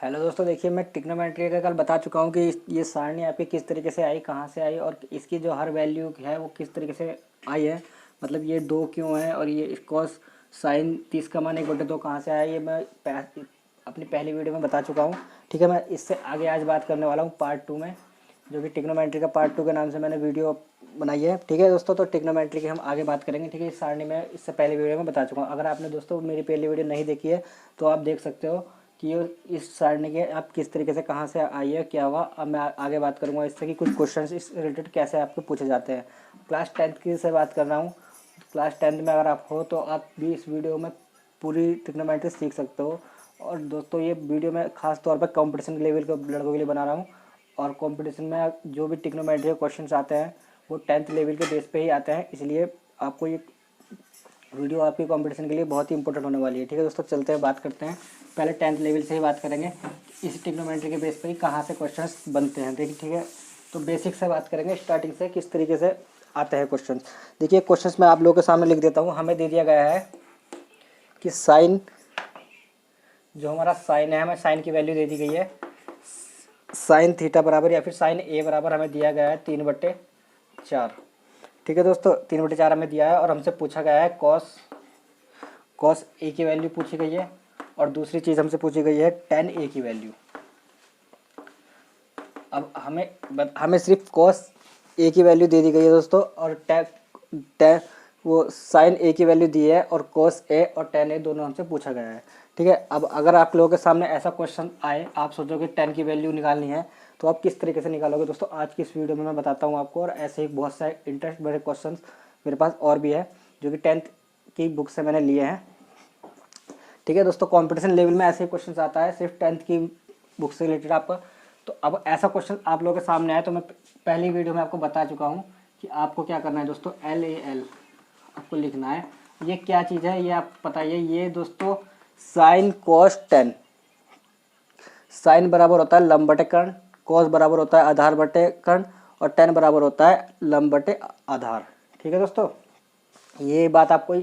Hello दोस्तों, देखिए मैं ट्रिग्नोमेट्री का कल बता चुका हूँ कि ये सारणी आपकी किस तरीके से आई, कहाँ से आई और इसकी जो हर वैल्यू है वो किस तरीके से आई है। मतलब ये 2 क्यों है और ये कॉस साइन 30 का मान 1/2 कहाँ से आया, ये मैं अपनी पहली वीडियो में बता चुका हूँ। ठीक है, मैं इससे आगे आज बात करने वाला हूँ पार्ट 2 में, जो कि ट्रिग्नोमेट्री का पार्ट 2 के नाम से मैंने वीडियो बनाई है। ठीक है दोस्तों, तो ट्रिग्नोमेट्री की हम आगे बात करेंगे। ठीक है, इस सारणी में इससे पहले वीडियो में बता चुका हूँ। अगर आपने दोस्तों मेरी पहली वीडियो नहीं देखी है तो आप देख सकते हो कि ये इस सारणी के आप किस तरीके से कहाँ से आई है, क्या हुआ। अब मैं आगे बात करूँगा इससे कि कुछ क्वेश्चंस इस रिलेटेड कैसे आपको पूछे जाते हैं। क्लास 10th की से बात कर रहा हूँ। क्लास 10th में अगर आप हो तो आप भी इस वीडियो में पूरी ट्रिग्नोमेट्री सीख सकते हो। और दोस्तों ये वीडियो मैं खास तौर पर कंपटीशन लेवल के लड़कों के लिए बना रहा हूँ। और कंपटीशन में जो भी ट्रिग्नोमेट्री के क्वेश्चन आते हैं वो 10th लेवल के बेस पे ही आते हैं, इसलिए आपको ये वीडियो आपकी कंपटीशन के लिए बहुत ही इंपॉर्टेंट होने वाली है। ठीक है दोस्तों, चलते हैं बात करते हैं। पहले 10th लेवल से ही बात करेंगे, इस ट्रिग्नोमेट्री के बेस पर ही कहाँ से क्वेश्चंस बनते हैं। देखिए ठीक है, तो बेसिक से बात करेंगे, स्टार्टिंग से किस तरीके से आते हैं क्वेश्चन। देखिए क्वेश्चंस मैं आप लोगों के सामने लिख देता हूँ। हमें दे दिया गया है कि साइन, जो हमारा साइन है, हमें साइन की वैल्यू दे दी गई है साइन थीटा बराबर या फिर साइन ए बराबर हमें दिया गया है 3/4। ठीक है दोस्तों, 3/4 हमें दिया है और हमसे पूछा गया है कॉस ए की वैल्यू पूछी गई है और दूसरी चीज़ हमसे पूछी गई है टेन ए की वैल्यू। अब हमें सिर्फ कॉस ए की वैल्यू दे दी गई है दोस्तों, और वो साइन ए की वैल्यू दी है और कॉस ए और टेन ए दोनों हमसे पूछा गया है। ठीक है, अब अगर आप लोगों के सामने ऐसा क्वेश्चन आए, आप सोचोगे 10 की वैल्यू निकालनी है, तो आप किस तरीके से निकालोगे दोस्तों, आज की इस वीडियो में मैं बताता हूँ आपको। और ऐसे ही बहुत सारे इंटरेस्ट बड़े क्वेश्चन मेरे पास और भी है जो कि 10th की बुक से मैंने लिए हैं। ठीक है दोस्तों, कंपटीशन लेवल में ऐसे ही क्वेश्चन आता है सिर्फ 10th की बुक से रिलेटेड आपका। तो अब ऐसा क्वेश्चन आप लोगों के सामने आए तो मैं पहली वीडियो में आपको बता चुका हूँ कि आपको क्या करना है दोस्तों, LAL आपको लिखना है। ये क्या चीज़ है ये आप बताइए। ये दोस्तों साइन कॉस टेन, साइन बराबर होता है लंब बटे कर्ण, कॉस बराबर होता है आधार बटे कर्ण और टेन बराबर होता है लंब बटे आधार। ठीक है दोस्तों, ये बात आपको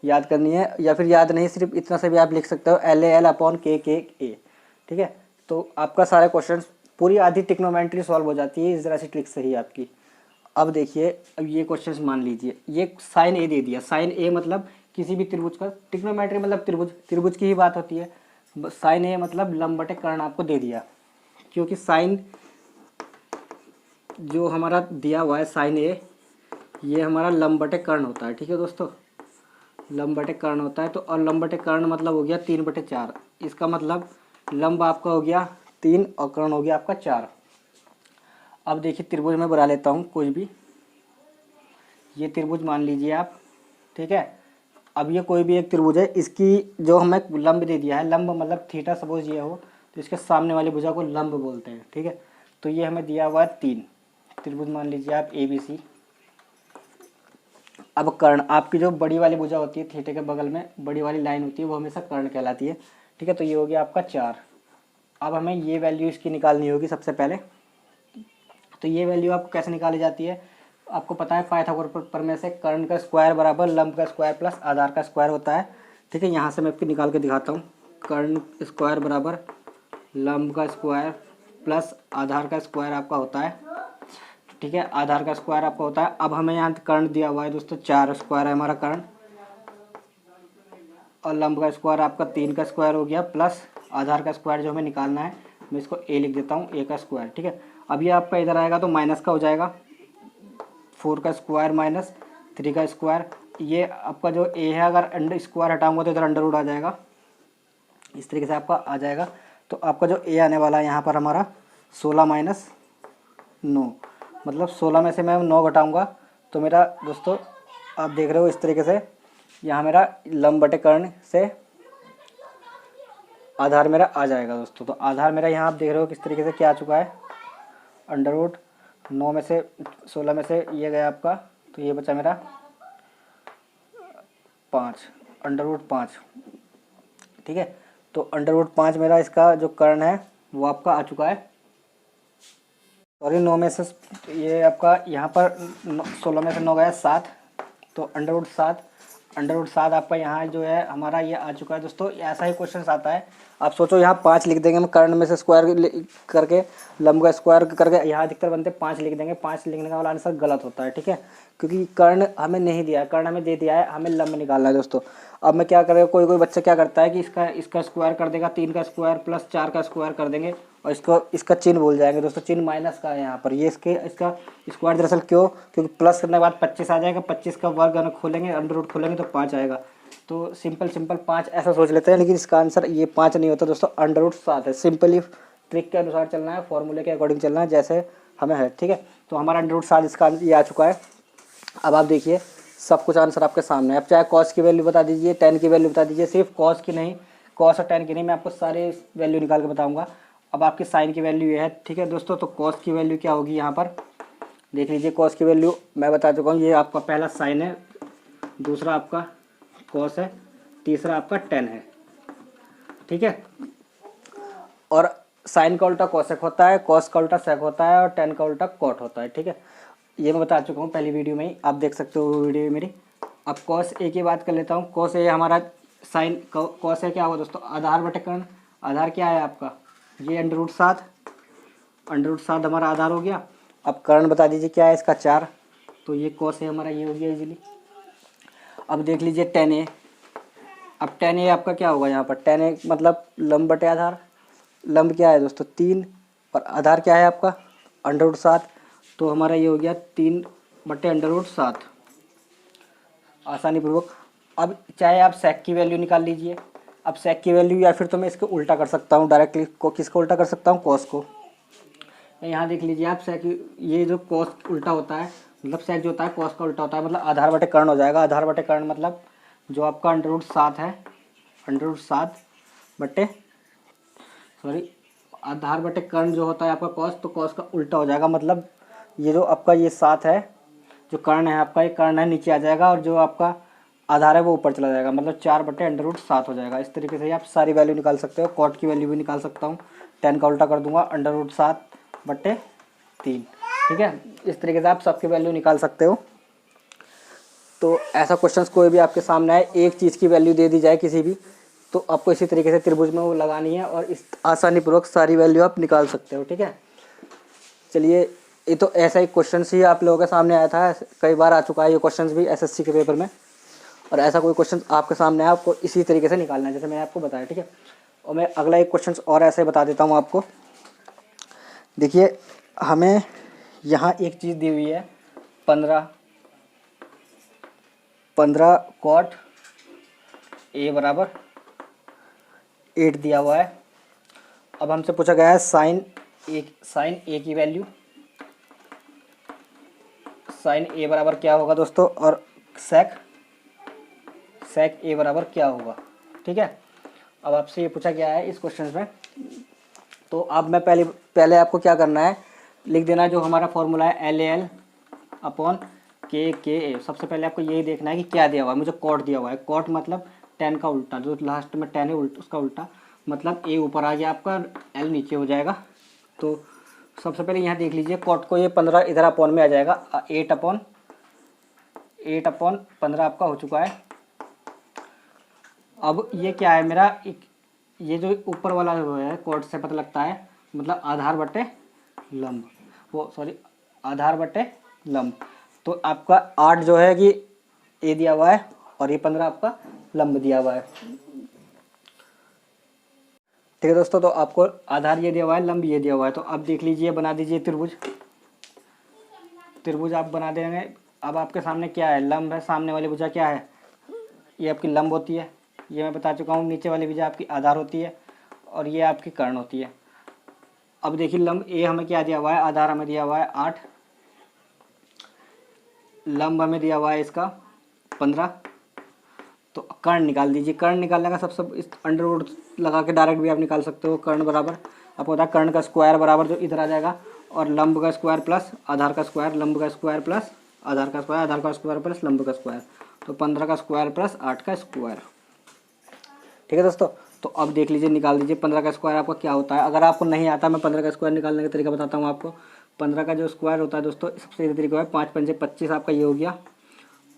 याद करनी है, या फिर याद नहीं, सिर्फ इतना से भी आप लिख सकते हो LAL/KKA। ठीक है, तो आपका सारे क्वेश्चन पूरी आधी ट्रिग्नोमेट्री सॉल्व हो जाती है इस तरह से ट्रिक से ही आपकी। अब देखिए, अब ये क्वेश्चन मान लीजिए, ये साइन ए दे दिया। साइन ए मतलब किसी भी त्रिभुज का, ट्रिग्नोमेट्री मतलब त्रिभुज की ही बात होती है। साइन ए मतलब लंब बटे कर्ण आपको दे दिया, क्योंकि साइन जो हमारा दिया हुआ है साइन ए, ये हमारा लंब बटे कर्ण होता है। ठीक है दोस्तों, लंब बटे कर्ण होता है। तो और लंब बटे कर्ण मतलब हो गया 3/4। इसका मतलब लंब आपका हो गया 3 और कर्ण हो गया आपका 4। अब देखिए त्रिभुज में बना लेता हूँ कुछ भी, ये त्रिभुज मान लीजिए आप। ठीक है, अब ये कोई भी एक त्रिभुज है, इसकी जो हमें लंब दे दिया है, लंब मतलब थीटा सपोज ये हो, तो इसके सामने वाली भुजा को लंब बोलते हैं। ठीक है, तो ये हमें दिया हुआ है 3 त्रिभुज मान लीजिए आप ABC। अब कर्ण, आपकी जो बड़ी वाली भुजा होती है थीटे के बगल में बड़ी वाली लाइन होती है वो हमेशा कर्ण कहलाती है। ठीक है, तो ये हो गया आपका 4। अब हमें ये वैल्यू इसकी निकालनी होगी सबसे पहले। तो ये वैल्यू आपको कैसे निकाली जाती है, आपको पता है पाइथागोरस प्रमेय से कर्ण का स्क्वायर बराबर लंब का स्क्वायर प्लस आधार का स्क्वायर होता है। ठीक है, यहाँ से मैं आपको निकाल के दिखाता हूँ। कर्ण स्क्वायर बराबर लंब का स्क्वायर प्लस आधार का स्क्वायर आपका होता है। ठीक है, आधार का स्क्वायर आपका होता है। अब हमें यहाँ कर्ण दिया हुआ है दोस्तों, 4 स्क्वायर है हमारा कर्ण, और लंब का स्क्वायर आपका 3 का स्क्वायर हो गया प्लस आधार का स्क्वायर जो हमें निकालना है, मैं इसको A लिख देता हूँ, A का स्क्वायर। ठीक है, अब ये आपका इधर आएगा तो माइनस का हो जाएगा, 4 का स्क्वायर माइनस 3 का स्क्वायर। ये आपका जो A है, अगर अंडर स्क्वायर हटाऊंगा तो इधर अंडर रूट आ जाएगा, इस तरीके से आपका आ जाएगा। तो आपका जो A आने वाला है यहाँ पर हमारा 16 माइनस 9, मतलब 16 में से मैं 9 घटाऊंगा तो मेरा दोस्तों आप देख रहे हो इस तरीके से यहाँ मेरा लंब बटे कर्ण से आधार मेरा आ जाएगा दोस्तों। तो आधार मेरा यहाँ आप देख रहे हो किस तरीके से क्या आ चुका है, अंडर रूट 9 में से 16 में से ये गया आपका, तो ये बचा मेरा 5, अंडर रूट 5। ठीक है, तो अंडर रूट 5 मेरा इसका जो कर्ण है वो आपका आ चुका है। सॉरी, 9 में से ये आपका यहाँ पर 16 में से 9 गया 7, तो अंडर रूट 7 आपका यहाँ जो है हमारा ये आ चुका है दोस्तों। ऐसा ही क्वेश्चन आता है आप सोचो यहाँ 5 लिख देंगे हम, कर्ण में से स्क्वायर करके लंब का स्क्वायर करके यहाँ अधिकतर बनते 5 लिख देंगे। 5 लिखने का वाला आंसर गलत होता है, ठीक है, क्योंकि कर्ण हमें नहीं दिया है, कर्ण हमें दे दिया है, हमें लंब निकालना है दोस्तों। अब मैं क्या करेगा, कोई कोई बच्चा क्या करता है कि इसका स्क्वायर कर देगा, 3 का स्क्वायर प्लस 4 का स्क्वायर कर देंगे और इसका चिन्ह भूल जाएंगे दोस्तों। चिन्ह माइनस का है यहाँ पर, ये इसका स्क्वायर दरअसल क्यों, क्योंकि प्लस करने के बाद 25 आ जाएगा, 25 का वर्ग अगर खोलेंगे अंडर रूट खोलेंगे तो 5 आएगा। तो सिंपल 5 ऐसा सोच लेते हैं, लेकिन इसका आंसर ये 5 नहीं होता दोस्तों, अंडर रूट 7 है। सिंपली ट्रिक के अनुसार चलना है, फॉर्मूले के अकॉर्डिंग चलना है जैसे हमें है, ठीक है। तो हमारा अंडर रूट 7 इसका ये आ चुका है। अब आप देखिए सब कुछ आंसर आपके सामने है। अब चाहे कॉस की वैल्यू बता दीजिए, टेन की वैल्यू बता दीजिए, सिर्फ कॉस की नहीं, कॉस और टेन की नहीं, मैं आपको सारे वैल्यू निकाल के बताऊंगा। अब आपकी साइन की वैल्यू ये है, ठीक है दोस्तों। तो कॉस की वैल्यू क्या होगी, यहाँ पर देख लीजिए, कॉस की वैल्यू मैं बता चुका हूँ। ये आपका पहला साइन है, दूसरा आपका कॉस है, तीसरा आपका टेन है, ठीक है। और साइन का उल्टा कॉसेक होता है, कॉस का उल्टा सेक होता है और टेन का उल्टा कॉट होता है, ठीक है। ये मैं बता चुका हूँ पहली वीडियो में ही, आप देख सकते हो वो वीडियो मेरी। अब कॉस ए की बात कर लेता हूँ। कॉस ए हमारा साइन, कॉस ए क्या होगा दोस्तों, आधार बटे कर्ण। आधार क्या है आपका, ये अंडर रूट 7, अंडर रूट 7 हमारा आधार हो गया। अब कर्ण बता दीजिए क्या है इसका, 4, तो ये कॉस ए हमारा ये हो गया इजीली। अब देख लीजिए टेन ए। अब टेन ए आपका क्या होगा यहाँ पर, टेन ए मतलब लंब बटे आधार। लंब क्या है दोस्तों 3 और आधार क्या है आपका अंडर रूट 7, तो हमारा ये हो गया 3 बटे अंडर रूट 7 आसानी पूर्वक। अब चाहे आप सेक की वैल्यू निकाल लीजिए। अब सेक की वैल्यू, या फिर तो मैं इसको उल्टा कर सकता हूँ डायरेक्टली, किसको उल्टा कर सकता हूँ, कॉस को। यहाँ देख लीजिए आप, सेक, ये जो कॉस उल्टा होता है, मतलब सेक जो होता है कॉस का उल्टा होता है, मतलब आधार बटे कर्ण हो जाएगा। आधार बटे कर्ण मतलब जो आपका अंडर रूट 7 है, अंडर रूट 7 बटे आधार बटे कर्ण जो होता है आपका कॉस, तो कॉस का उल्टा हो जाएगा। मतलब ये जो आपका ये 7 है, जो कर्ण है आपका, ये कर्ण है नीचे आ जाएगा और जो आपका आधार है वो ऊपर चला जाएगा, मतलब 4 बटे अंडर रूट 7 हो जाएगा। इस तरीके से आप सारी वैल्यू निकाल सकते हो। कॉट की वैल्यू भी निकाल सकता हूँ, 10 का उल्टा कर दूंगा, अंडर रूट 7 बटे 3, ठीक है। इस तरीके से आप सबकी वैल्यू निकाल सकते हो। तो ऐसा क्वेश्चन कोई भी आपके सामने आए, एक चीज़ की वैल्यू दे दी जाए किसी भी, तो आपको इसी तरीके से त्रिभुज में वो लगानी है और इस आसानी पूर्वक सारी वैल्यू आप निकाल सकते हो, ठीक है। चलिए, ये तो ऐसा ही क्वेश्चन ही आप लोगों के सामने आया था, कई बार आ चुका है ये क्वेश्चन भी एसएससी के पेपर में। और ऐसा कोई क्वेश्चन आपके सामने है, आपको इसी तरीके से निकालना है जैसे मैंने आपको बताया, ठीक है। और मैं अगला एक क्वेश्चन और ऐसे बता देता हूँ आपको। देखिए, हमें यहाँ एक चीज़ दी हुई है, 15 कॉट ए बराबर 8 दिया हुआ है। अब हमसे पूछा गया है साइन ए की वैल्यू। साइन ए बराबर क्या होगा दोस्तों, और सेक ए बराबर क्या होगा, ठीक है। अब आपसे ये पूछा गया है इस क्वेश्चन में, तो अब मैं पहले आपको क्या करना है, लिख देना जो हमारा फॉर्मूला है LAL अपॉन KA। सबसे पहले आपको यही देखना है कि क्या दिया हुआ है। मुझे कॉट दिया हुआ है, कॉट मतलब 10 का उल्टा, जो लास्ट में 10 है उसका उल्टा, मतलब ए ऊपर आ गया आपका, एल नीचे हो जाएगा। तो सबसे पहले यहाँ देख लीजिए, कॉट को ये 15 इधर अपॉन में आ जाएगा, 8 अपॉन 15 आपका हो चुका है। अब ये क्या है मेरा, ये जो ऊपर वाला है कॉट से पता लगता है, मतलब आधार बटे लंब, आधार बटे लंब। तो आपका 8 जो है कि ए दिया हुआ है और ये 15 आपका लंब दिया हुआ है, ठीक है दोस्तों। तो आपको आधार ये दिया हुआ है, लंब ये दिया हुआ है। तो अब देख लीजिए, बना दीजिए त्रिभुज आप बना देंगे। अब आपके सामने क्या है, लंब है, सामने वाली भुजा क्या है, ये आपकी लंब होती है, ये मैं बता चुका हूँ। नीचे वाली भुजा आपकी आधार होती है और ये आपकी कर्ण होती है। अब देखिए, लंब ए हमें क्या दिया हुआ है, आधार हमें दिया हुआ है 8, लंब हमें दिया हुआ है इसका 15। तो कर्ण निकाल दीजिए। कर्ण निकालने का सबसे इस अंडर रूट लगा के डायरेक्ट भी आप निकाल सकते हो। कर्ण बराबर आपको पता है, कर्ण का स्क्वायर बराबर जो इधर आ जाएगा, और लंब का स्क्वायर प्लस आधार का स्क्वायर, लंब का स्क्वायर प्लस आधार का स्क्वायर, आधार का स्क्वायर प्लस लंब का स्क्वायर, तो 15 का स्क्वायर प्लस 8 का स्क्वायर, ठीक है दोस्तों। तो अब देख लीजिए, निकाल दीजिए 15 का स्क्वायर आपका क्या होता है। अगर आपको नहीं आता, मैं 15 का स्क्वायर निकालने का तरीका बताता हूँ आपको। 15 का जो स्क्वायर होता है दोस्तों, सबसे सीधा तरीका है 5 पंजे 25 आपका ये हो गया,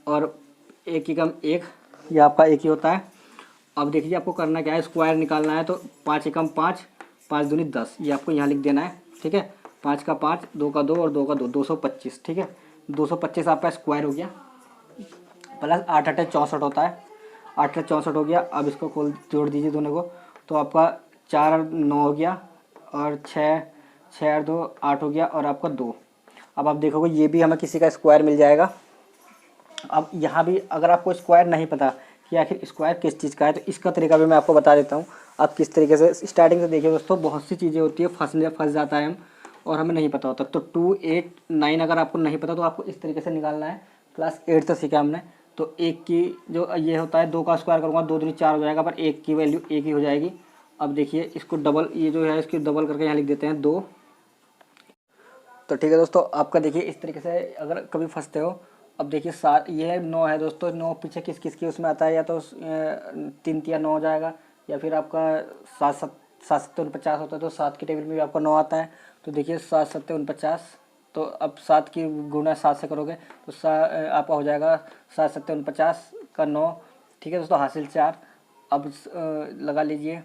और एक ही कम एक, ये आपका एक ही होता है। अब देखिए आपको करना क्या है, स्क्वायर निकालना है तो 5 एकम 5, 5 दूनी 10, ये आपको यहाँ लिख देना है। ठीक है, 5 का 5, 2 का 2 और 2 का 2, 225। ठीक है, 225 आपका स्क्वायर हो गया, प्लस 8 8 64 होता है, 8 8 64 हो गया। अब इसको खोल जोड़ दीजिए दोनों को, तो आपका 4 और 9 हो गया, और 6 6 और 2 8 हो गया, और आपका 2। अब आप देखोगे ये भी हमें किसी का स्क्वायर मिल जाएगा। अब यहाँ भी अगर आपको स्क्वायर नहीं पता कि आखिर स्क्वायर किस चीज़ का है, तो इसका तरीका भी मैं आपको बता देता हूँ। आप किस तरीके से स्टार्टिंग से देखिए दोस्तों, बहुत सी चीज़ें होती है फंस जाता है हम, और हमें नहीं पता होता। तो 2 8 9 अगर आपको नहीं पता तो आपको इस तरीके से निकालना है। क्लास 8 से सीखा हमने। तो एक की जो ये होता है, 2 का स्क्वायर करूँगा 2 दूनी 4 हो जाएगा, पर एक की वैल्यू एक ही हो जाएगी। अब देखिए इसको डबल, ये जो है इसकी डबल करके यहाँ लिख देते हैं 2। तो ठीक है दोस्तों, आपका देखिए इस तरीके से अगर कभी फंसते हो। अब देखिए 7, ये 9 है दोस्तों, 9 पीछे किस किस की उसमें आता है, या तो 3 तिया 9 हो जाएगा, या फिर आपका 7 7 7 7 49 होता है, तो 7 की टेबल में भी आपका 9 आता है। तो देखिए 7 7 49, तो अब 7 की गुणा 7 से करोगे तो आपका हो जाएगा 7 7 49 का 9। ठीक है दोस्तों, हासिल 4। अब लगा लीजिए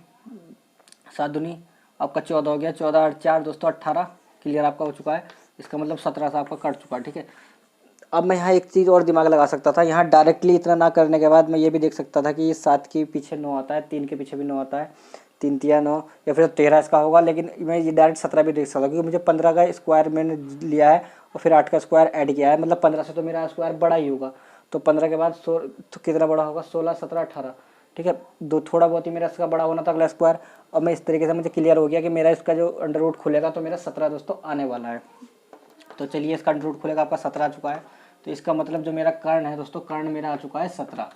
7 दूनी आपका 14 हो गया, 14 और 4 दोस्तों 18। क्लियर आपका हो चुका है, इसका मतलब 17 से आपका कट चुका है। ठीक है, अब मैं यहाँ एक चीज़ और दिमाग लगा सकता था। यहाँ डायरेक्टली इतना ना करने के बाद मैं ये भी देख सकता था कि ये 7 के पीछे 9 आता है, 3 के पीछे भी 9 आता है, 3 तिया 9, या फिर 13 इसका होगा। लेकिन मैं ये डायरेक्ट 17 भी देख सकता, क्योंकि मुझे 15 का स्क्वायर मैंने लिया है और फिर 8 का स्क्वायर ऐड किया है, मतलब 15 से तो मेरा स्क्वायर बड़ा ही होगा। तो 15 के बाद तो कितना बड़ा होगा, 16 17 18। ठीक है, दो थोड़ा बहुत ही मेरा इसका बड़ा होना था अगला स्क्वायर। और मैं इस तरीके से मुझे क्लियर हो गया कि मेरा इसका जो अंडर रूट खुलेगा तो मेरा 17 दोस्तों आने वाला है। तो चलिए इसका अंडर रूट खुलेगा, आपका 17 आ चुका है। तो इसका मतलब जो मेरा कर्ण है दोस्तों, कर्ण मेरा आ चुका है 17।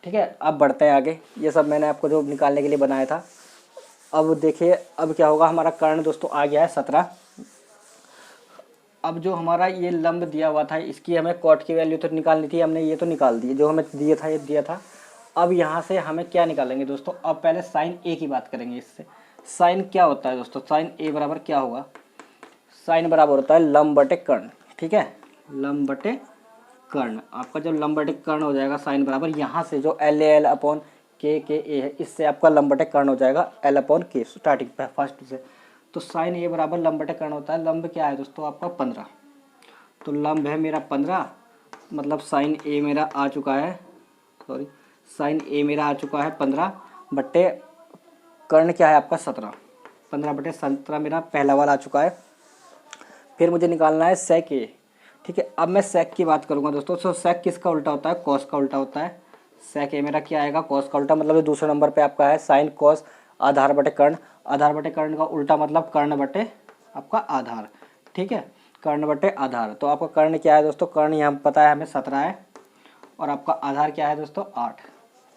ठीक है, अब बढ़ते हैं आगे। ये सब मैंने आपको जो निकालने के लिए बनाया था। अब देखिए अब क्या होगा, हमारा कर्ण दोस्तों आ गया है 17। अब जो हमारा ये लंब दिया हुआ था, इसकी हमें कॉट की वैल्यू तो निकालनी थी, हमने ये तो निकाल दी, जो हमें दिया था ये दिया था। अब यहाँ से हमें क्या निकालेंगे दोस्तों, अब पहले साइन ए की बात करेंगे। इससे साइन क्या होता है दोस्तों, साइन ए बराबर क्या होगा, साइन बराबर होता है लंब बटे कर्ण। ठीक है, लंब बटे कर्ण। आपका जब लंब बटे कर्ण हो जाएगा साइन बराबर, यहाँ से जो एल ए एल अपॉन के ए है, इससे आपका लंब बटे कर्ण हो जाएगा एल अपॉन के, स्टार्टिंग पे फर्स्ट से। तो साइन ए बराबर लंब बटे कर्ण होता है। लंब क्या है दोस्तों आपका 15, तो लंब है मेरा 15, मतलब साइन ए मेरा आ चुका है, सॉरी साइन ए मेरा आ चुका है 15 बटे कर्ण क्या है आपका 17, 15 बटे 17 मेरा पहला वाला आ चुका है। फिर मुझे निकालना है सेक ए। ठीक है, अब मैं सेक की बात करूंगा दोस्तों। तो सेक किसका उल्टा होता है, कॉस का उल्टा होता है। सेक ए मेरा क्या आएगा, कॉस का उल्टा, मतलब दूसरे नंबर पे आपका है साइन कॉस आधार बटे कर्ण। आधार बटे कर्ण का उल्टा मतलब कर्ण बटे आपका आधार। ठीक है, कर्ण बटे आधार। तो आपका कर्ण क्या है दोस्तों, कर्ण यहाँ पता है हमें 17 है, और आपका आधार क्या है दोस्तों 8।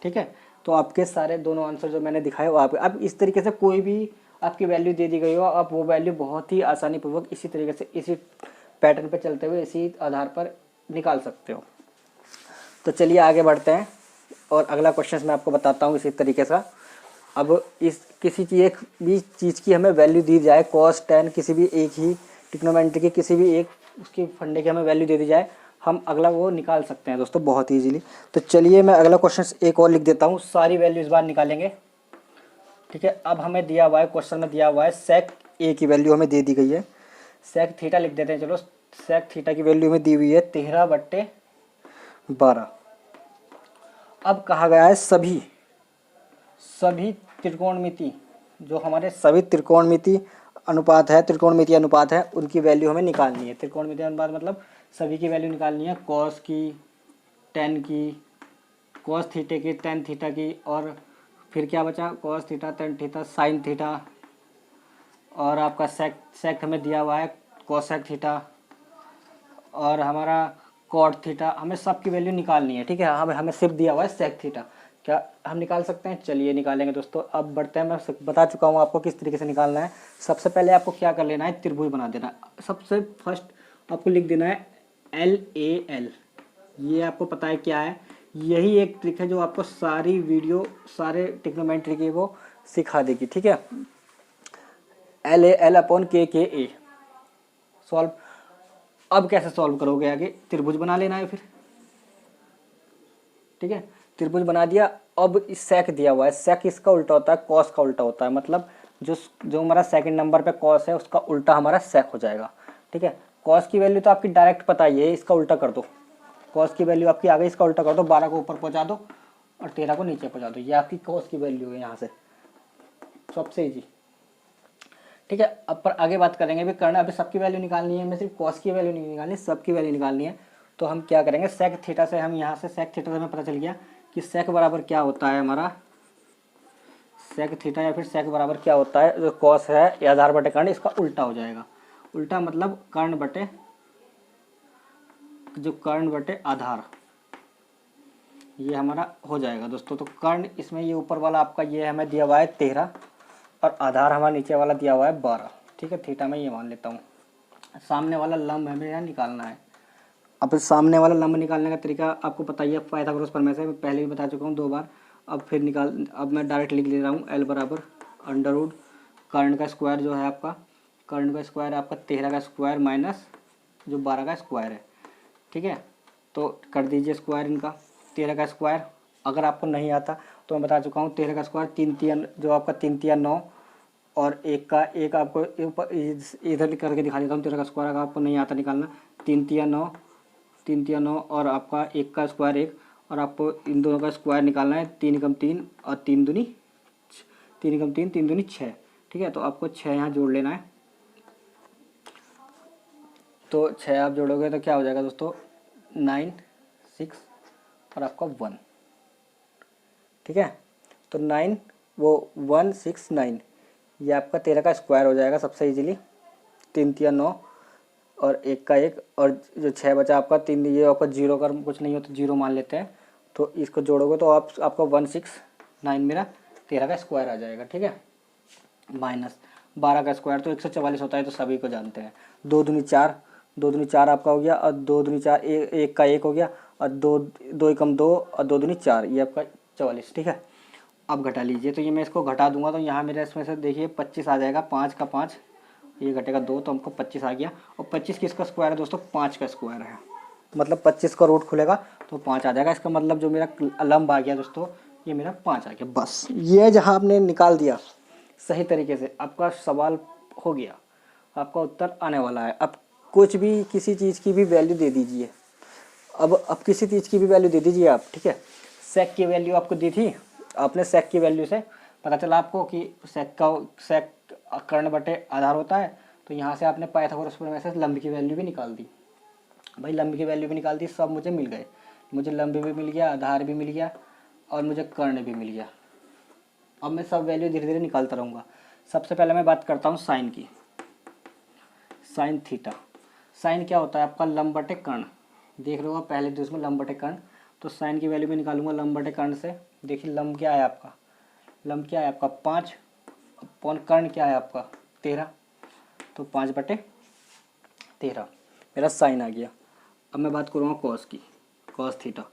ठीक है, तो आपके सारे दोनों आंसर जो मैंने दिखाए वो आपके, अब इस तरीके से कोई भी आपकी वैल्यू दे दी गई हो, आप वो वैल्यू बहुत ही आसानी पूर्वक इसी तरीके से इसी पैटर्न पे चलते हुए इसी आधार पर निकाल सकते हो। तो चलिए आगे बढ़ते हैं, और अगला क्वेश्चन मैं आपको बताता हूँ इसी तरीके से। अब इस किसी की एक भी चीज़ की हमें वैल्यू दी जाए, कॉस टेन किसी भी एक ही ट्रिग्नोमेट्री की किसी भी एक उसकी फंडे की हमें वैल्यू दे दी जाए, हम अगला वो निकाल सकते हैं दोस्तों बहुत ईजीली। तो चलिए मैं अगला क्वेश्चन एक और लिख देता हूँ, सारी वैल्यू इस बार निकालेंगे। ठीक है, अब हमें दिया हुआ है क्वेश्चन में दिया हुआ है सेक ए की वैल्यू हमें दे दी गई है। सेक थीटा लिख देते हैं, चलो सेक थीटा की वैल्यू में दी हुई है 13/12। अब कहा गया है सभी त्रिकोणमिति, जो हमारे सभी त्रिकोणमिति अनुपात है, त्रिकोणमिति अनुपात है, उनकी वैल्यू हमें निकालनी है। त्रिकोणमिति अनुपात मतलब सभी की वैल्यू निकालनी है, कॉस की, टेन की, कॉस थीटे की, टेन थीटा की, और फिर क्या बचा, cos theta, tan theta, sine theta, और आपका सेक हमें दिया हुआ है कोसेक थीटा, और हमारा कॉट थीटा, हमें सबकी वैल्यू निकालनी है। ठीक है, हमें सिर्फ दिया हुआ है सेक थीटा। क्या हम निकाल सकते हैं, चलिए निकालेंगे दोस्तों। अब बढ़ते हैं, मैं बता चुका हूँ आपको किस तरीके से निकालना है। सबसे पहले आपको क्या कर लेना है, त्रिभुज बना देना। सबसे फर्स्ट आपको लिख देना है LAL, ये आपको पता है क्या है, यही एक ट्रिक है जो आपको सारी वीडियो सारे ट्रिग्नोमेट्री की वो सिखा देगी। ठीक है, LAL अपॉन KKA सॉल्व। अब कैसे सॉल्व करोगे, आगे त्रिभुज बना लेना है फिर। ठीक है, त्रिभुज बना दिया, अब इस सेक दिया हुआ है, सेक इसका उल्टा होता है, कॉस का उल्टा होता है, मतलब जो हमारा सेकंड नंबर पे कॉस है उसका उल्टा हमारा सेक हो जाएगा। ठीक है, कॉस की वैल्यू तो आपकी डायरेक्ट पता ही है, इसका उल्टा कर दो, कॉस की वैल्यू आपकी आ गई, इसका उल्टा कर दो, 12 को ऊपर पहुंचा दो और 13 को नीचे पहुंचा दो, ये आपकी कॉस की वैल्यू है यहाँ से, सबसे ईजी। ठीक है, अब पर आगे बात करेंगे, अभी करना अभी सबकी वैल्यू निकालनी है, हमें सिर्फ कॉस की वैल्यू नहीं निकालनी, सबकी वैल्यू निकालनी है। तो हम क्या करेंगे, सेक थीटा से, हम यहाँ से सेक थीटा से हमें पता चल गया कि सेक बराबर क्या होता है हमारा, सेक थीटा या फिर सेक बराबर क्या होता है, जो कॉस है या आधार बटे कर्ण, इसका उल्टा हो जाएगा। उल्टा मतलब कर्ण बटे, जो कर्ण बटे आधार, ये हमारा हो जाएगा दोस्तों। तो कर्ण इसमें ये ऊपर वाला आपका ये हमें दिया हुआ है 13 और आधार हमारा नीचे वाला दिया हुआ है 12। ठीक है, थीटा में ये मान लेता हूँ। सामने वाला लंब हमें यहाँ निकालना है। अब सामने वाला लंब निकालने का तरीका आपको पता ही है, पाइथागोरस प्रमेय से मैं पहले भी बता चुका हूँ 2 बार। अब मैं डायरेक्ट लिख ले रहा हूँ, एल बराबर अंडर रूट कर्ण का स्क्वायर जो है आपका, कर्ण का स्क्वायर आपका 13 का स्क्वायर माइनस जो 12 का स्क्वायर है। ठीक है, तो कर दीजिए स्क्वायर इनका, 13 का स्क्वायर अगर आपको नहीं आता तो मैं बता चुका हूँ, 13 का स्क्वायर 3 3 जो आपका 3 3 9 और एक का एक आपको इधर करके दिखा देता हूँ। 13 का स्क्वायर अगर आपको नहीं आता निकालना, 3 3 9 3 3 9 और आपका एक का स्क्वायर 1, और आपको इन दोनों का स्क्वायर निकालना है, 3 एकम 3 और 3 दूनी 3 दूनी 6। ठीक है, तो आपको 6 यहाँ जोड़ लेना है। तो 6 आप जोड़ोगे तो क्या हो जाएगा दोस्तों, 9 6 और आपका 1। ठीक है, तो 9 वो 1 6 9, ये आपका 13 का स्क्वायर हो जाएगा सबसे इजीली, 3 3 9 और एक का एक, और जो 6 बचा आपका 3, ये आपका 0 का कुछ नहीं हो तो 0 मान लेते हैं। तो इसको जोड़ोगे तो आपका 1 6 9 मेरा 13 का स्क्वायर आ जाएगा। ठीक है, माइनस 12 का स्क्वायर तो 144 होता है, तो सभी को जानते हैं। 2 दूनी 4, 2 दूनी 4 आपका हो गया, और 2 दूनी 4 एक का एक हो गया, और 2 एकम 2 और 2 दूनी 4, ये आपका 44। ठीक है, अब घटा लीजिए, तो ये मैं इसको घटा दूंगा तो यहाँ मेरे इसमें से देखिए 25 आ जाएगा, 5 का 5, ये घटेगा 2 तो हमको 25 आ गया। और 25 किसका स्क्वायर है दोस्तों, 5 का स्क्वायर है, मतलब 25 का रूट खुलेगा तो 5 आ जाएगा। इसका मतलब जो मेरा लंब आ गया दोस्तों, ये मेरा 5 आ गया। बस ये जहाँ आपने निकाल दिया सही तरीके से, आपका सवाल हो गया, आपका उत्तर आने वाला है। अब कुछ भी किसी चीज़ की भी वैल्यू दे दीजिए, अब किसी चीज़ की भी वैल्यू दे दीजिए आप। ठीक है, सेक की वैल्यू आपको दी थी, आपने सेक की वैल्यू से पता चला आपको कि सेक कर्ण बटे आधार होता है, तो यहाँ से आपने पाइथागोरस प्रमेय से लंब की वैल्यू भी निकाल दी। भाई लंब की वैल्यू भी निकाल दी, सब मुझे मिल गए, मुझे लंब भी मिल गया, आधार भी मिल गया और मुझे कर्ण भी मिल गया। अब मैं सब वैल्यू धीरे धीरे निकालता रहूँगा। सबसे पहले मैं बात करता हूँ साइन की, साइन थीटा। साइन क्या होता है आपका, लंब बटे कर्ण, देख रहे हो आप पहले दूसरे में लंब बटे कर्ण, तो साइन की वैल्यू भी निकालूंगा लंब बटे कर्ण से। देखिए लंब क्या है आपका, लंब क्या है आपका 5, अपॉन कर्ण क्या है आपका 13, तो 5 बटे 13 मेरा साइन आ गया। अब मैं बात करूँगा कॉस की, कॉस थीटा।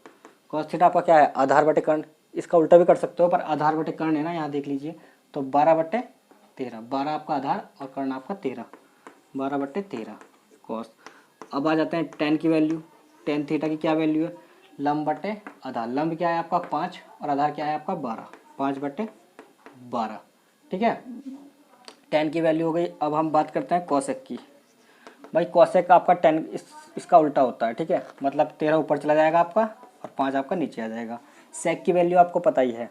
कॉस थीटा आपका क्या है, आधार बटे कर्ण, इसका उल्टा भी कर सकते हो पर आधार बटे कर्ण है ना, यहाँ देख लीजिए, तो 12 बटे 13, 12 आपका आधार और कर्ण आपका 13, 12 बटे 13 कॉस। अब आ जाते हैं टेन की वैल्यू, टेन थीटा की क्या वैल्यू है, लंब बटे आधार, लंब क्या है आपका 5 और आधार क्या है आपका 12, 5 बटे 12। ठीक है, टेन की वैल्यू हो गई। अब हम बात करते हैं कॉसेक की। भाई कॉसेक आपका टेन इसका उल्टा होता है। ठीक है, मतलब 13 ऊपर चला जाएगा आपका और 5 आपका नीचे आ जाएगा। सेक की वैल्यू आपको पता ही है,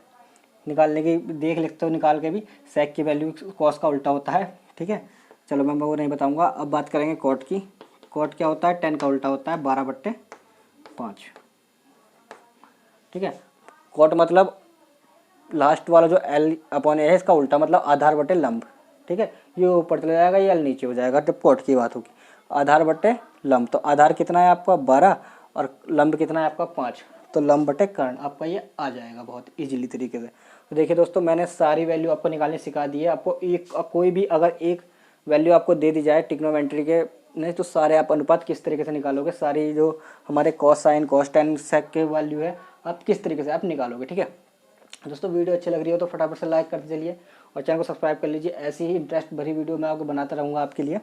निकालने की देख लिखते हो निकाल के भी, सेक की वैल्यू कॉस का उल्टा होता है। ठीक है, चलो मैं वो नहीं बताऊंगा। अब बात करेंगे कॉट की। कॉट क्या होता है, टेन का उल्टा होता है 12 बट्टे 5। ठीक है, कॉट मतलब लास्ट वाला जो एल अपॉन ए है इसका उल्टा, मतलब आधार बटे लंब। ठीक है, ये ऊपर चला जाएगा, ये एल नीचे हो जाएगा जब कॉट की बात होगी। आधार बटे लंब, तो आधार कितना है आपका 12 और लंब कितना है आपका 5, तो लंब बटे कर्ण आपका ये आ जाएगा बहुत इजीली तरीके से। तो देखिए दोस्तों, मैंने सारी वैल्यू आपको निकालनी सिखा दी है। आपको एक कोई भी अगर एक वैल्यू आपको दे दी जाए ट्रिग्नोमेट्री के, नहीं तो सारे आप अनुपात किस तरीके से निकालोगे, सारी जो हमारे cos sine cos tan sec के वैल्यू है आप किस तरीके से आप निकालोगे। ठीक है दोस्तों, वीडियो अच्छी लग रही हो तो फटाफट से लाइक करते चलिए और चैनल को सब्सक्राइब कर लीजिए। ऐसी ही इंटरेस्ट भरी वीडियो मैं आपको बनाता रहूँगा आपके लिए।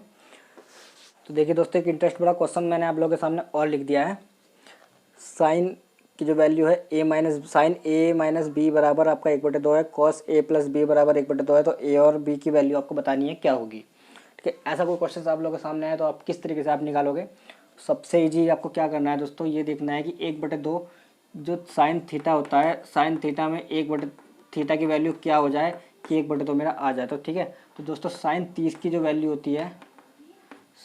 तो देखिए दोस्तों, एक इंटरेस्ट बड़ा क्वेश्चन मैंने आप लोगों के सामने और लिख दिया है। साइन की जो वैल्यू है ए माइनस साइन ए माइनस बी बराबर आपका 1/2 है, कॉस ए प्लस बी बराबर 1/2 है, तो ए और बी की वैल्यू आपको बतानी है क्या होगी। ठीक है, ऐसा कोई क्वेश्चन आप लोगों के सामने आए तो आप किस तरीके से आप निकालोगे। सबसे ईजी आपको क्या करना है दोस्तों, ये देखना है कि 1/2 जो साइन थीटा होता है, साइन थीटा में 1/2 थीटा की वैल्यू क्या हो जाए कि 1/2 मेरा आ जाए। तो ठीक है, तो दोस्तों साइन 30 की जो वैल्यू होती है,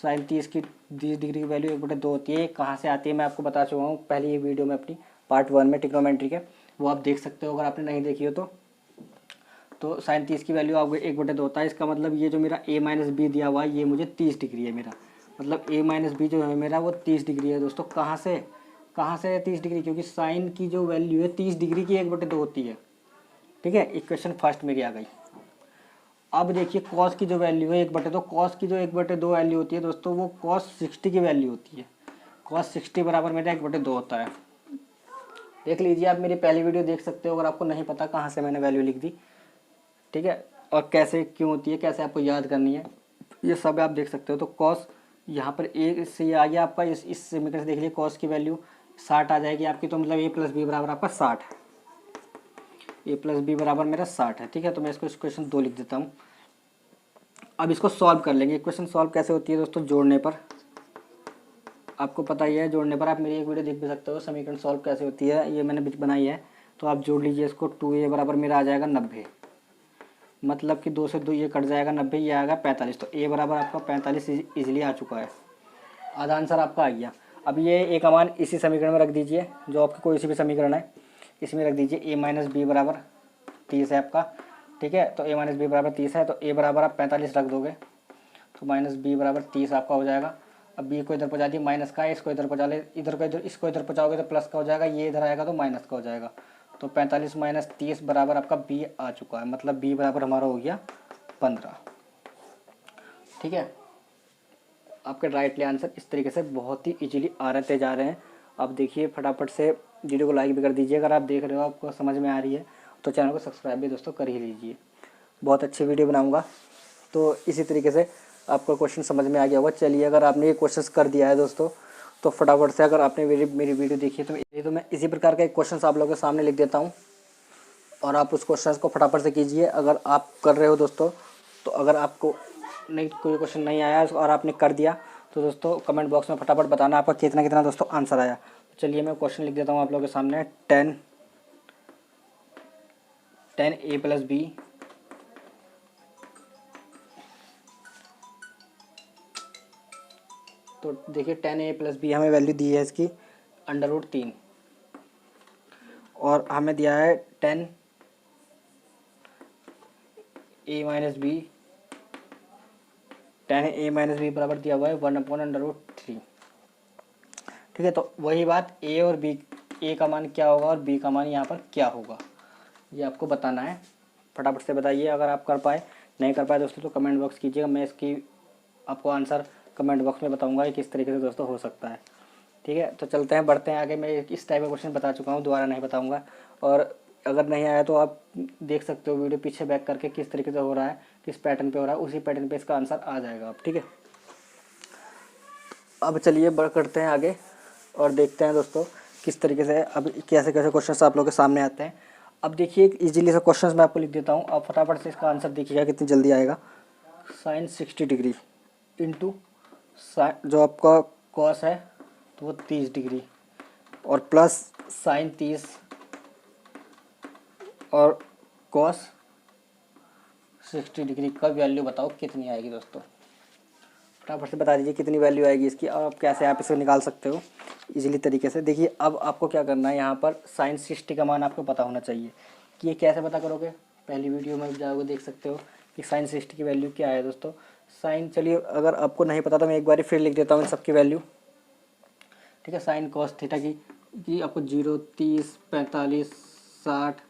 साइन 30 डिग्री की वैल्यू 1/2 होती है। कहाँ से आती है मैं आपको बता चुका हूँ पहले ये वीडियो में अपनी पार्ट 1 में ट्रिग्नोमेट्री के, वो आप देख सकते हो अगर आपने नहीं देखी हो तो साइन 30 की वैल्यू आपको 1/2 होता है। इसका मतलब ये जो मेरा ए माइनस बी दिया हुआ है ये मुझे 30 डिग्री है मेरा, मतलब ए माइनस बी जो है मेरा वो 30 डिग्री है दोस्तों। कहाँ से है 30 डिग्री, क्योंकि साइन की जो वैल्यू है 30 डिग्री की 1/2 होती है। ठीक है, इक्वेशन फर्स्ट मेरी आ गई। अब देखिए कॉस की जो वैल्यू है 1/2, कॉस की जो 1/2 वैल्यू होती है दोस्तों वो कॉस 60 की वैल्यू होती है। कॉस 60 बराबर मेरा 1/2 होता है। देख लीजिए, आप मेरी पहली वीडियो देख सकते हो अगर आपको नहीं पता कहाँ से मैंने वैल्यू लिख दी। ठीक है, और कैसे क्यों होती है, कैसे आपको याद करनी है, ये सब आप देख सकते हो। तो कॉस यहाँ पर एक से ये आ गया आपका, इस समीकरण से देख लीजिए कॉस की वैल्यू 60 आ जाएगी आपकी, तो मतलब ए प्लस बी बराबर आपका 60 है। ए प्लस बी बराबर मेरा 60 है। ठीक है, तो मैं इसको इक्वेशन 2 लिख देता हूँ। अब इसको सॉल्व कर लेंगे। इक्वेशन सॉल्व कैसे होती है दोस्तों, जोड़ने पर, आपको पता ही है जोड़ने पर। आप मेरी एक वीडियो देख भी सकते हो समीकरण सॉल्व कैसे होती है, ये मैंने बनाई है। तो आप जोड़ लीजिए इसको, 2a बराबर मेरा आ जाएगा 90, मतलब कि 2 से 2 ये कट जाएगा 90, ये आएगा 45। तो ए बराबर आपका 45 ईजिली आ चुका है, आधा आंसर आपका आ गया। अब ये ए का मान इसी समीकरण में रख दीजिए, जो आपके कोई सी भी समीकरण है इसमें रख दीजिए। ए माइनस बी बराबर 30 है आपका। ठीक है, तो ए माइनस बी बराबर 30 है, तो ए बराबर आप 45 रख दोगे, तो माइनस बी बराबर 30 आपका हो जाएगा। अब बी को इधर पहुँचा दिए, माइनस का है, इसको इधर पहुँचा ले, इधर को इधर, इसको इधर पहुँचाओगे तो प्लस का हो जाएगा, ये इधर आएगा तो माइनस का हो जाएगा। तो 45 माइनस 30 बराबर आपका बी आ चुका है, मतलब बी बराबर हमारा हो गया 15। ठीक है, आपके राइटली आंसर इस तरीके से बहुत ही इजीली आ रहे जा रहे हैं। आप देखिए फटाफट से वीडियो को लाइक भी कर दीजिए, अगर आप देख रहे हो आपको समझ में आ रही है तो चैनल को सब्सक्राइब भी दोस्तों कर ही लीजिए। बहुत अच्छी वीडियो बनाऊंगा, तो इसी तरीके से आपको क्वेश्चन समझ में आ गया होगा। चलिए, अगर आपने ये क्वेश्चन कर दिया है दोस्तों तो फटाफट से, अगर आपने मेरी वीडियो देखी है तो मैं इसी प्रकार का एक क्वेश्चन आप लोगों के सामने लिख देता हूँ और आप उस क्वेश्चन को फटाफट से कीजिए। अगर आप कर रहे हो दोस्तों, तो अगर आपको नहीं कोई क्वेश्चन नहीं आया और आपने कर दिया तो दोस्तों कमेंट बॉक्स में फटाफट बताना आपका कितना कितना दोस्तों आंसर आया। चलिए मैं क्वेश्चन लिख देता हूँ आप लोगों के सामने। 10a प्लस बी तो देखिए 10a प्लस बी हमें वैल्यू दी है इसकी √3, और हमें दिया है 10a minus B, 10a minus B बराबर दिया हुआ है 1/√3। ठीक है, तो वही बात a और b, a का मान क्या होगा और b का मान यहाँ पर क्या होगा ये आपको बताना है। फटाफट से बताइए, अगर आप कर पाए, नहीं कर पाए दोस्तों तो कमेंट बॉक्स कीजिएगा, मैं इसकी आपको आंसर कमेंट बॉक्स में बताऊंगा कि किस तरीके से दोस्तों हो सकता है। ठीक है, तो चलते हैं, बढ़ते हैं आगे। मैं इस टाइप का क्वेश्चन बता चुका हूँ, दोबारा नहीं बताऊंगा, और अगर नहीं आया तो आप देख सकते हो वीडियो पीछे बैक करके किस तरीके से हो रहा है, किस पैटर्न पे हो रहा है, उसी पैटर्न पे इसका आंसर आ जाएगा आप। ठीक है, अब चलिए बढ़ करते हैं आगे और देखते हैं दोस्तों किस तरीके से अब कैसे कैसे क्वेश्चन आप लोगों के सामने आते हैं। अब देखिए एक इजीली सा क्वेश्चन मैं आपको लिख देता हूँ, आप फटाफट से इसका आंसर देखिएगा कितनी जल्दी आएगा। साइन 60 डिग्री इंटू जो आपका कॉस है तो वो 30 डिग्री, और प्लस साइन 30 और कॉस 60 डिग्री का वैल्यू बताओ कितनी आएगी दोस्तों। फटाफट से बता दीजिए कितनी वैल्यू आएगी इसकी, और आप कैसे आप इसे निकाल सकते हो इजीली तरीके से। देखिए अब आपको क्या करना है, यहाँ पर साइन 60 का मान आपको पता होना चाहिए कि ये कैसे पता करोगे। पहली वीडियो में जाओगे देख सकते हो कि साइन 60 की वैल्यू क्या है दोस्तों। साइन, चलिए अगर आपको नहीं पता तो मैं एक बार फिर लिख देता हूँ इन सबकी वैल्यू। ठीक है, साइन कॉस थीटा की आपको 0, 30, 45, 60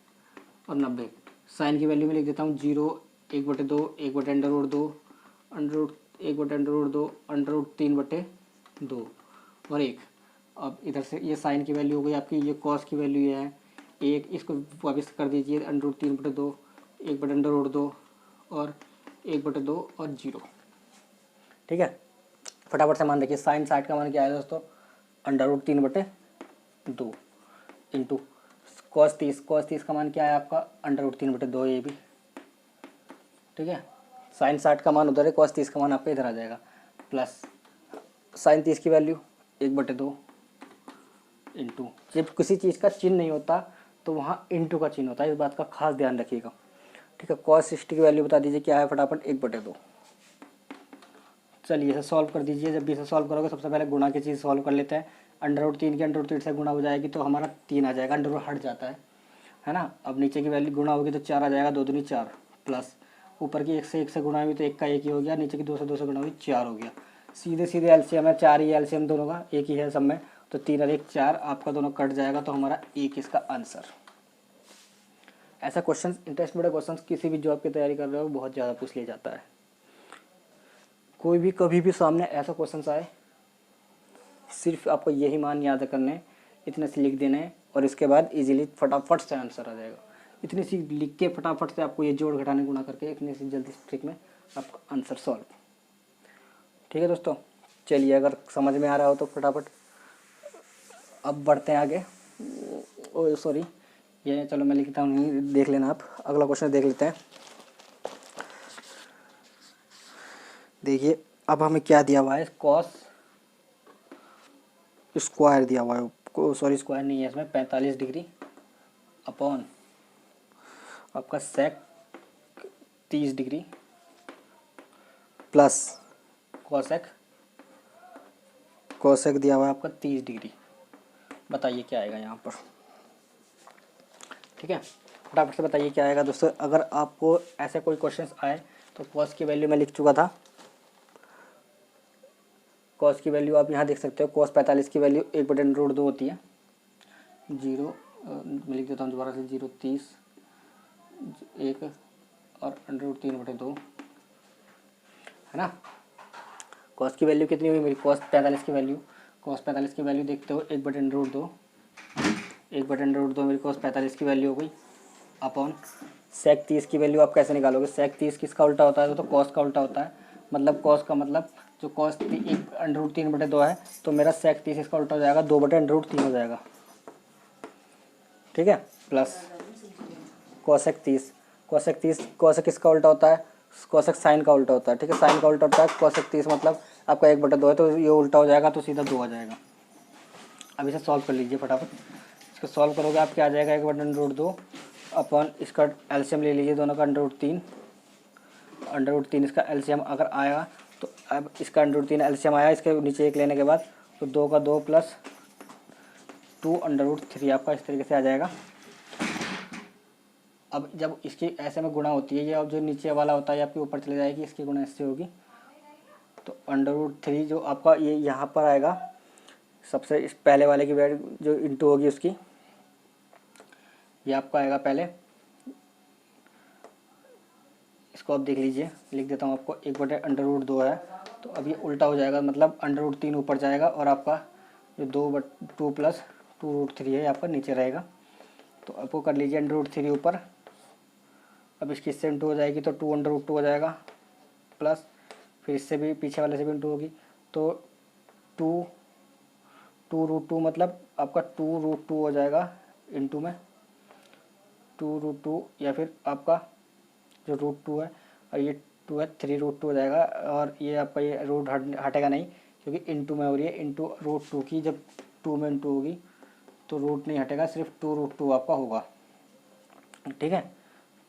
और 90। साइन की वैल्यू में लिख देता हूँ 0, 1/2, 1/√2, √1/√2, √3/2 और 1। अब इधर से ये साइन की वैल्यू हो गई आपकी, ये कॉस की वैल्यू ये है 1, इसको वापस कर दीजिए √3/2, 1/√2 और 1/2 और 0। ठीक है, फटाफट से मान रखिए साइन 60 का मान क्या है दोस्तों, √3/2। इंटू cos 30 का मान क्या है आपका √3/2 ये भी, ठीक है। sin 60 का मान उधर है, cos 30 का मान आपका इधर आ जाएगा, प्लस sin 30 की वैल्यू 1/2 इंटू, जब किसी चीज़ का चिन्ह नहीं होता तो वहाँ इंटू का चिन्ह होता है, इस बात का खास ध्यान रखिएगा, ठीक है। cos 60 की वैल्यू बता दीजिए क्या है फटाफट, 1/2। चलिए इसे सॉल्व कर दीजिए। जब भी इसे सॉल्व करोगे सबसे पहले गुणा की चीज़ सॉल्व कर लेते हैं। √3 की √3 से गुणा हो जाएगी तो हमारा 3 आ जाएगा, अंडर हट जाता है ना। अब नीचे की वैल्यू गुणा होगी तो 4 आ जाएगा, 2 दूनी 4, प्लस ऊपर की 1 से गुणा हुई तो 1 का 1 ही हो गया, नीचे की 2 से गुणा हुई 4 हो गया। सीधे सीधे एलसीएम है, 4 ही एलसीएम दोनों का, एक ही है सब में, तो 3 और 1 4 आपका दोनों कट जाएगा, तो हमारा 1 इसका आंसर। ऐसा क्वेश्चन, इंटरेस्ट में क्वेश्चन किसी भी जॉब की तैयारी कर रहे हो बहुत ज़्यादा पूछ लिया जाता है। कोई भी कभी भी सामने ऐसा क्वेश्चन आए, सिर्फ आपको यही मान याद करने, इतने से लिख देने और इसके बाद इजीली फटाफट से आंसर आ जाएगा। इतनी सी लिख के फटाफट से आपको ये जोड़ घटाने गुणा करके इतनी सी जल्दी ट्रिक में आपका आंसर सॉल्व। ठीक है दोस्तों, चलिए अगर समझ में आ रहा हो तो फटाफट अब बढ़ते हैं आगे। ओ सॉरी, ये चलो मैं लिखता हूँ, देख लेना आप। अगला क्वेश्चन देख लेते हैं। देखिए अब हमें क्या दिया हुआ है, कॉस स्क्वायर दिया हुआ है, सॉरी स्क्वायर नहीं है इसमें, 45 डिग्री अपॉन आपका सेक 30 डिग्री प्लस कोसेक दिया हुआ है आपका 30 डिग्री। बताइए क्या आएगा यहाँ पर, ठीक है। फटाफट से बताइए क्या आएगा दोस्तों। अगर आपको ऐसे कोई क्वेश्चन आए तो कॉस की वैल्यू मैं लिख चुका था, कॉस की वैल्यू आप यहाँ देख सकते हो। कॉस 45 की वैल्यू 1/√2 होती है, 0 मैं लिख देता हूँ दोबारा से, 0.30 1 और √3/2 है ना। कॉस की वैल्यू कितनी हुई मेरी, कॉस 45 की वैल्यू देखते हो 1/√2, 1/√2 मेरी कॉस 45 की वैल्यू हो गई, अपॉन सेक 30 की वैल्यू आप कैसे निकालोगे। सेक 30 किसका उल्टा होता है, तो कॉस का उल्टा होता है, मतलब कॉस का मतलब जो कॉस 1/√3/2 है, तो मेरा सेक 30 इसका उल्टा हो जाएगा, 2/√3 हो जाएगा, ठीक है। प्लस कोसेक किसका उल्टा होता है, कोसेक साइन का उल्टा होता है, ठीक है। साइन का उल्टा होता है कोसेक 30, मतलब आपका 1/2 है, तो ये उल्टा हो जाएगा, तो सीधा 2 आ जाएगा। अब इसे सॉल्व कर लीजिए फटाफट। इसको सॉल्व करोगे आप क्या आ जाएगा, 1/√2 अपॉन इसका एलसीएम ले लीजिए दोनों का, √3 इसका एलसीएम अगर आया तो अब इसका √3 एलसीएम आया, इसके नीचे 1 लेने के बाद तो 2 का 2 प्लस 2/√3 आपका इस तरीके से आ जाएगा। अब जब इसकी ऐसे में गुणा होती है, ये अब जो नीचे वाला होता है आपके ऊपर चले जाएगी, इसकी गुणा इससे होगी, तो √3 जो आपका ये यहाँ पर आएगा, सबसे इस पहले वाले की वैल्यू जो इंटू होगी उसकी, ये आपका आएगा पहले, इसको आप देख लीजिए, लिख देता हूँ आपको, 1/√2 है, तो अब ये उल्टा हो जाएगा, मतलब √3 ऊपर जाएगा और आपका जो 2 प्लस 2√3 है आपका नीचे रहेगा। तो आपको कर लीजिए √3 ऊपर, अब इसकी इससे इंटू हो जाएगी तो 2/√2 हो जाएगा, प्लस फिर इससे भी पीछे वाले से भी इंटू होगी, तो 2√2 मतलब आपका 2√2 हो जाएगा इंटू में 2√2, या फिर आपका जो √2 है और ये 2 है 3√2 हो जाएगा, और ये आपका ये रूट हटेगा नहीं क्योंकि इंटू में हो रही है, इंटू √2 की जब 2 में इंटू होगी तो रूट नहीं हटेगा, सिर्फ 2√2 आपका होगा, ठीक है।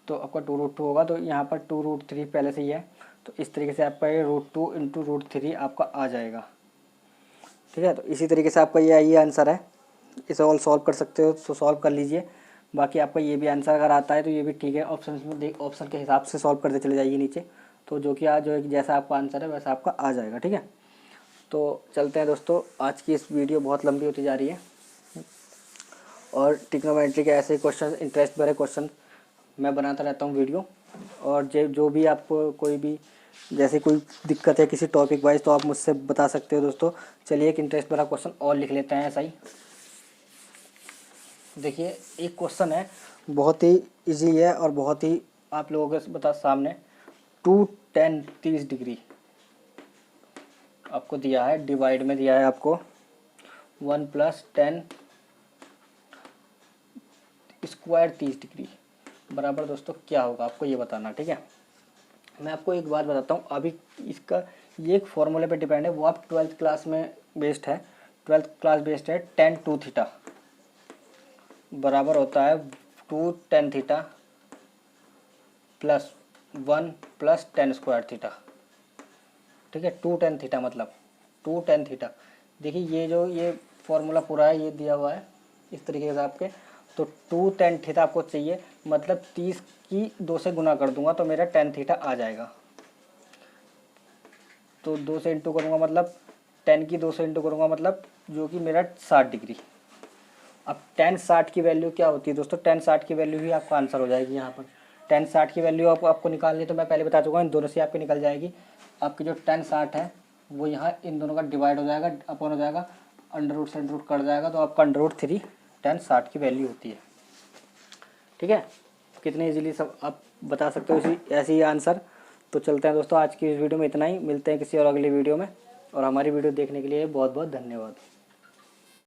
तो आपका 2√2 होगा, तो यहाँ पर 2√3 पहले से ही है, तो इस तरीके से आपका ये √2 इंटू √3 आपका आ जाएगा, ठीक है। तो इसी तरीके से आपका ये आंसर है। इसे ऑल सॉल्व कर सकते हो तो सॉल्व कर लीजिए। बाकी आपका ये भी आंसर अगर आता है तो ये भी ठीक है, ऑप्शन में ऑप्शन के हिसाब से सॉल्व करते चले जाइए नीचे, तो जो कि जो जैसा आपका आंसर है वैसा आपका आ जाएगा, ठीक है। तो चलते हैं दोस्तों, आज की इस वीडियो बहुत लंबी होती जा रही है, और ट्रिग्नोमेट्री के ऐसे क्वेश्चन, इंटरेस्ट भरे क्वेश्चन मैं बनाता रहता हूँ वीडियो, और जो भी आपको कोई भी जैसे कोई दिक्कत है किसी टॉपिक वाइज तो आप मुझसे बता सकते हो दोस्तों। चलिए एक इंटरेस्ट भरा क्वेश्चन और लिख लेते हैं ऐसा ही। देखिए एक क्वेश्चन है, बहुत ही इजी है और बहुत ही आप लोगों के बता सामने, 2 10 30 डिग्री आपको दिया है, डिवाइड में दिया है आपको 1 + 10 स्क्वायर 30 डिग्री बराबर दोस्तों क्या होगा, आपको ये बताना। ठीक है, मैं आपको एक बात बताता हूँ अभी, इसका ये एक फॉर्मूले पे डिपेंड है, वो आप 12th क्लास में बेस्ड है, 12th क्लास बेस्ड है। tan 2 थीटा बराबर होता है 2 tan theta plus 1 plus tan square theta. ठीक है, 2 tan थीटा मतलब 2 tan थीटा। देखिए ये जो ये फॉर्मूला पूरा है ये दिया हुआ है इस तरीके से आपके, तो 2 tan थीटा आपको चाहिए, मतलब 30 की 2 से गुना कर दूंगा तो मेरा tan थीटा आ जाएगा। तो 2 से इंटू करूँगा मतलब tan की 2 से इंटू करूँगा मतलब जो कि मेरा 60 डिग्री। अब tan 60 की वैल्यू क्या होती है दोस्तों, tan 60 की वैल्यू ही आपका आंसर हो जाएगी यहाँ पर। tan 60 की वैल्यू आपको निकालनी है तो मैं पहले बता चुका हूँ, इन दोनों से आपकी निकल जाएगी। आपकी जो tan 60 है वो यहाँ इन दोनों का डिवाइड हो जाएगा, अपॉन हो जाएगा, अंडर रूट से अंडर रूट कट जाएगा, तो आपका अंडर रूट 3 tan 60 की वैल्यू होती है। ठीक है, कितने इजीली सब आप बता सकते हो इसी ऐसे ही आंसर। तो चलते हैं दोस्तों, आज की इस वीडियो में इतना ही, मिलते हैं किसी और अगली वीडियो में, और हमारी वीडियो देखने के लिए बहुत बहुत धन्यवाद।